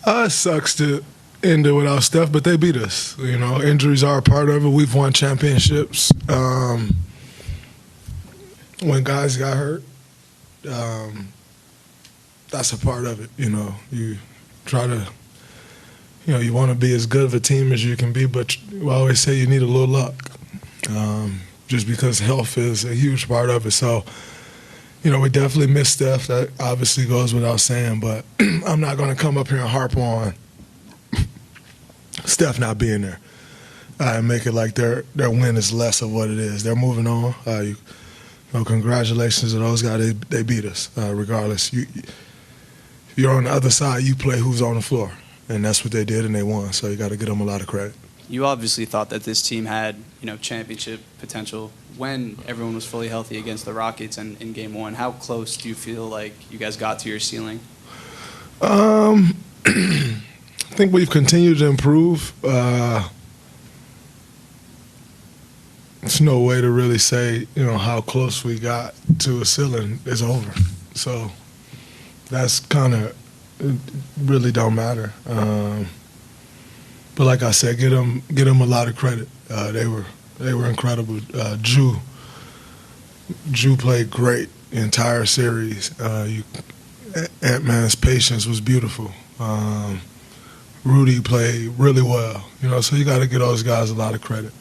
It sucks to end it without Steph, but they beat us. You know, injuries are a part of it. We've won championships. When guys got hurt, that's a part of it. You know, you try to, you want to be as good of a team as you can be, but we always say you need a little luck, just because health is a huge part of it. So, we definitely miss Steph. That obviously goes without saying, but I'm not going to come up here and harp on Steph not being there and make it like their win is less of what it is. They're moving on. Congratulations to those guys. They beat us, regardless. You're on the other side. You play who's on the floor, and that's what they did, and they won. So you got to give them a lot of credit. You obviously thought that this team had, championship potential when everyone was fully healthy against the Rockets and in Game 1. How close do you feel like you guys got to your ceiling? I think we've continued to improve. There's no way to really say, how close we got to a ceiling is over. So that's kind of, it really don't matter. But like I said, get them a lot of credit. They were incredible. Drew played great the entire series. Ant-Man's patience was beautiful. Rudy played really well. So you got to give those guys a lot of credit.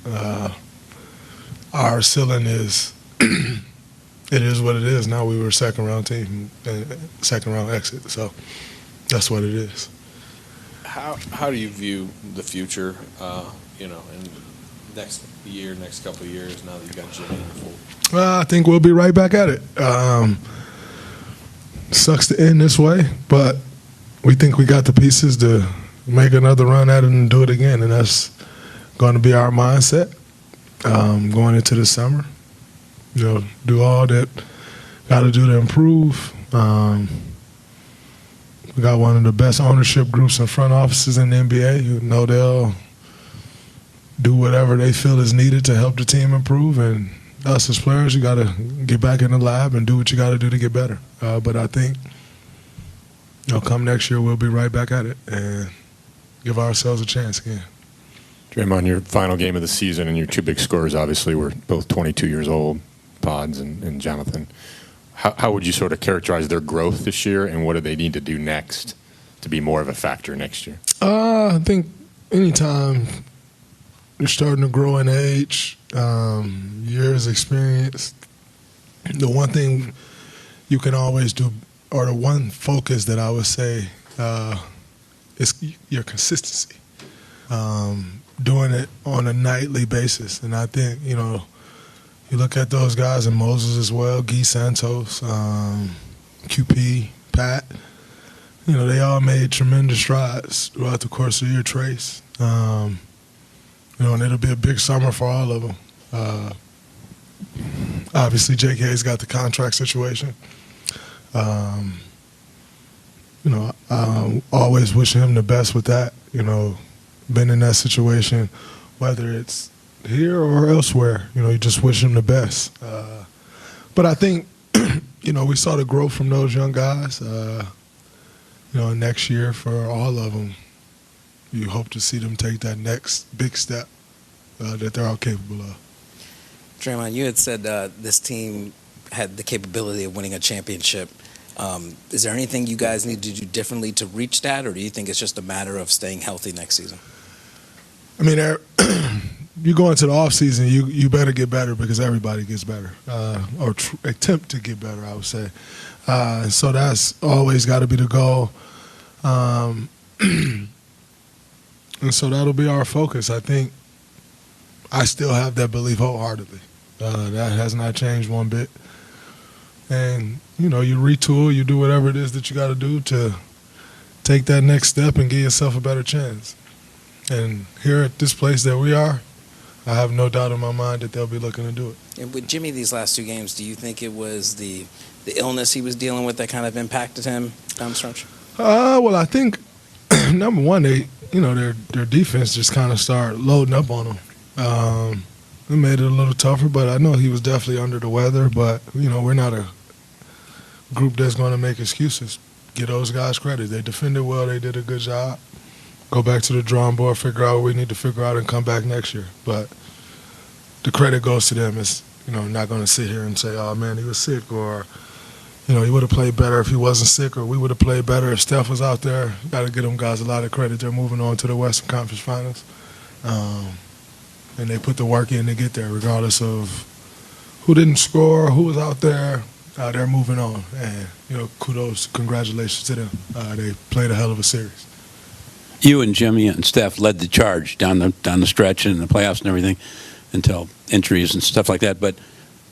Our ceiling is, it is what it is. Now we were a second-round team, second-round exit. So that's what it is. How do you view the future, in next couple of years, now that you got Jimmy in the fold? Well, I think we'll be right back at it. Sucks to end this way, but we think we got the pieces to make another run at it and do it again, and that's going to be our mindset going into the summer. Do all that got to do to improve. We got one of the best ownership groups and front offices in the NBA. They'll do whatever they feel is needed to help the team improve. And us as players, you got to get back in the lab and do what you got to do to get better. But I think, come next year, we'll be right back at it and give ourselves a chance again. Draymond, your final game of the season and your two big scorers obviously were both 22 years old, Pods and Jonathan. How would you sort of characterize their growth this year, and what do they need to do next to be more of a factor next year? I think anytime you're starting to grow in age, years experience, the one thing you can always do, or the one focus that I would say is your consistency. Doing it on a nightly basis. And I think, you look at those guys, and Moses as well, Guy Santos, QP, Pat, they all made tremendous strides throughout the course of your Trace. And it'll be a big summer for all of them. Obviously, JK's got the contract situation. I always wish him the best with that, been in that situation, whether it's here or elsewhere, you just wish him the best. But I think, we saw the growth from those young guys. Next year for all of them, you hope to see them take that next big step that they're all capable of. Draymond, you had said this team had the capability of winning a championship. Is there anything you guys need to do differently to reach that, or do you think it's just a matter of staying healthy next season? I mean, you go into the offseason, you better get better because everybody gets better, or attempt to get better, I would say. So that's always got to be the goal. And so that'll be our focus. I think I still have that belief wholeheartedly. That has not changed one bit. And, you retool, you do whatever it is that you got to do to take that next step and give yourself a better chance. And here at this place that we are, I have no doubt in my mind that they'll be looking to do it. And with Jimmy these last two games, do you think it was the illness he was dealing with that kind of impacted him down the stretch? Well, I think, number one, their defense just kind of started loading up on him. It made it a little tougher, but I know he was definitely under the weather. But, we're not a group that's going to make excuses. give those guys credit. They defended well. They did a good job. Go back to the drawing board, figure out what we need to figure out, and come back next year. But the credit goes to them. It's, not going to sit here and say, oh, man, he was sick, or, he would have played better if he wasn't sick, or we would have played better if Steph was out there. Got to give them guys a lot of credit. They're moving on to the Western Conference Finals. And they put the work in to get there, regardless of who didn't score, who was out there. They're moving on. And, kudos, congratulations to them. They played a hell of a series. You and Jimmy and Steph led the charge down the stretch and the playoffs and everything until injuries and stuff like that. But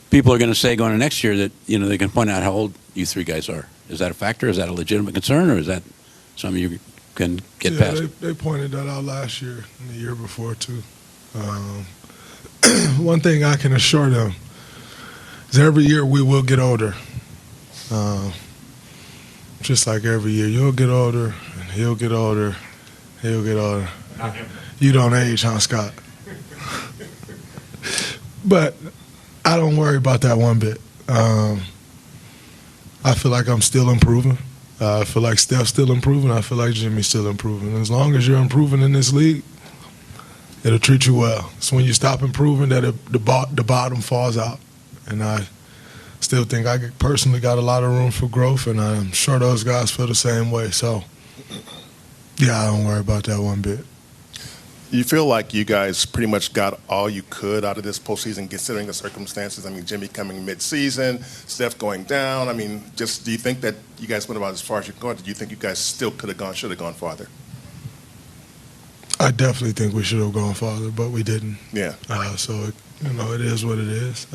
people are going to say going into next year that, they can point out how old you three guys are. Is that a factor? Is that a legitimate concern, or is that something you can get past? They pointed that out last year and the year before, too. One thing I can assure them is every year we will get older. Just like every year. You'll get older, and he'll get older, he'll get older. You don't age, huh, Scott? But I don't worry about that one bit. I feel like I'm still improving. I feel like Steph's still improving. I feel like Jimmy's still improving. As long as you're improving in this league, it'll treat you well. It's when you stop improving that the bottom falls out. And I still think I personally got a lot of room for growth, and I'm sure those guys feel the same way. So, yeah, I don't worry about that one bit. You feel like you guys pretty much got all you could out of this postseason, considering the circumstances? I mean, Jimmy coming mid-season, Steph going down. I mean, do you think that you guys went about as far as you could? Or do you think you guys still should have gone farther? I definitely think we should have gone farther, but we didn't. Yeah. So, it is what it is.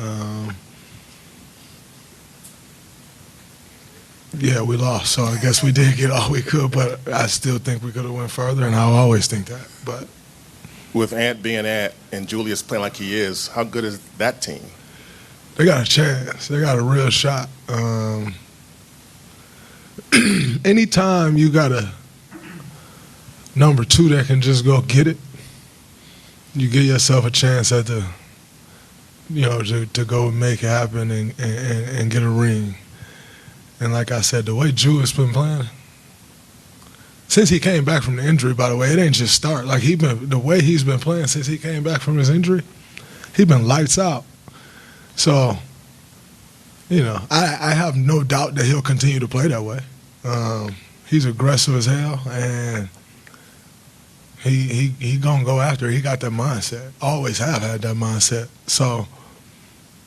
Yeah, we lost, so I guess we did get all we could, but I still think we could have went further, and I always think that. But with Ant being Ant and Julius playing like he is, how good is that team? They got a chance. They got a real shot. Anytime you got a number two that can just go get it, you give yourself a chance at to go make it happen and get a ring. And like I said, the way Julius been playing, since he came back from the injury, by the way, it ain't just start. Like the way he's been playing since he came back from his injury, he been lights out. So, I have no doubt that he'll continue to play that way. He's aggressive as hell, and he gonna go after it. He got that mindset. Always have had that mindset. So,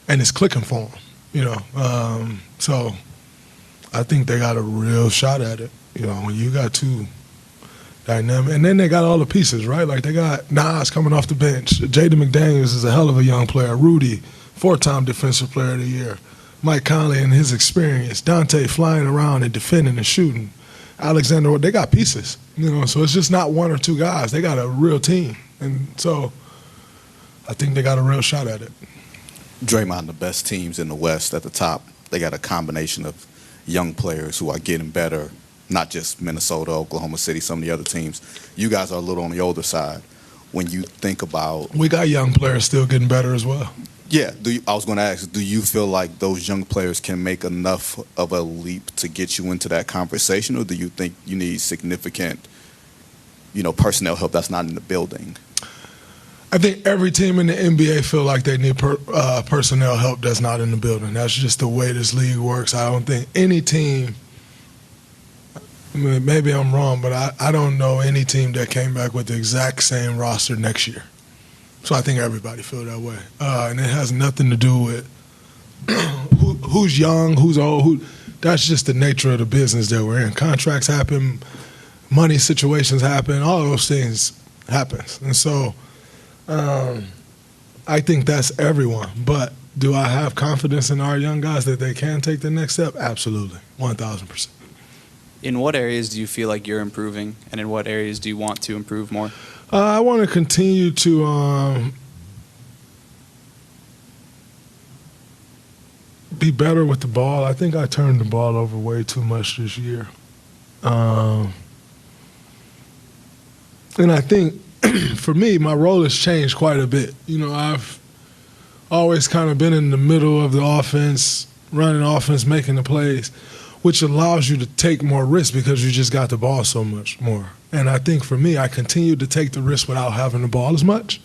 and it's clicking for him. So I think they got a real shot at it. When you got two dynamic, and then they got all the pieces, right? Like they got Nas coming off the bench. Jaden McDaniels is a hell of a young player. Rudy, 4-time Defensive Player of the Year. Mike Conley and his experience. Dante flying around and defending and shooting. Alexander, they got pieces. So it's just not one or two guys. They got a real team, and so I think they got a real shot at it. Draymond, the best teams in the West at the top, they got a combination of young players who are getting better, not just Minnesota, Oklahoma City, some of the other teams. You guys are a little on the older side. When you think about... We got young players still getting better as well. Yeah. I was going to ask, do you feel like those young players can make enough of a leap to get you into that conversation, or do you think you need significant, personnel help that's not in the building? I think every team in the NBA feel like they need personnel help that's not in the building. That's just the way this league works. I don't think any team, maybe I'm wrong, but I don't know any team that came back with the exact same roster next year. So I think everybody feel that way. And it has nothing to do with who's young, who's old. That's just the nature of the business that we're in. Contracts happen, money situations happen, all those things happens. And so I think that's everyone. But do I have confidence in our young guys that they can take the next step? Absolutely, 1,000%. In what areas do you feel like you're improving, and in what areas do you want to improve more? I want to continue to be better with the ball. I think I turned the ball over way too much this year. And I think for me, my role has changed quite a bit. I've always kind of been in the middle of the offense, running offense, making the plays. which allows you to take more risks because you just got the ball so much more. And I think for me, I continue to take the risk without having the ball as much.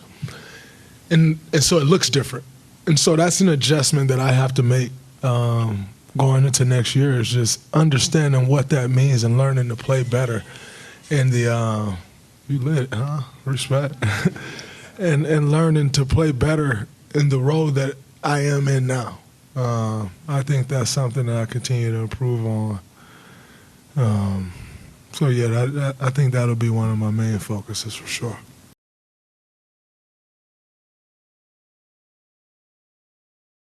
And so it looks different. And so that's an adjustment that I have to make going into next year, is just understanding what that means and learning to play better. And you lit, huh? Respect. and learning to play better in the role that I am in now. I think that's something that I continue to improve on. So, yeah, I think that'll be one of my main focuses for sure.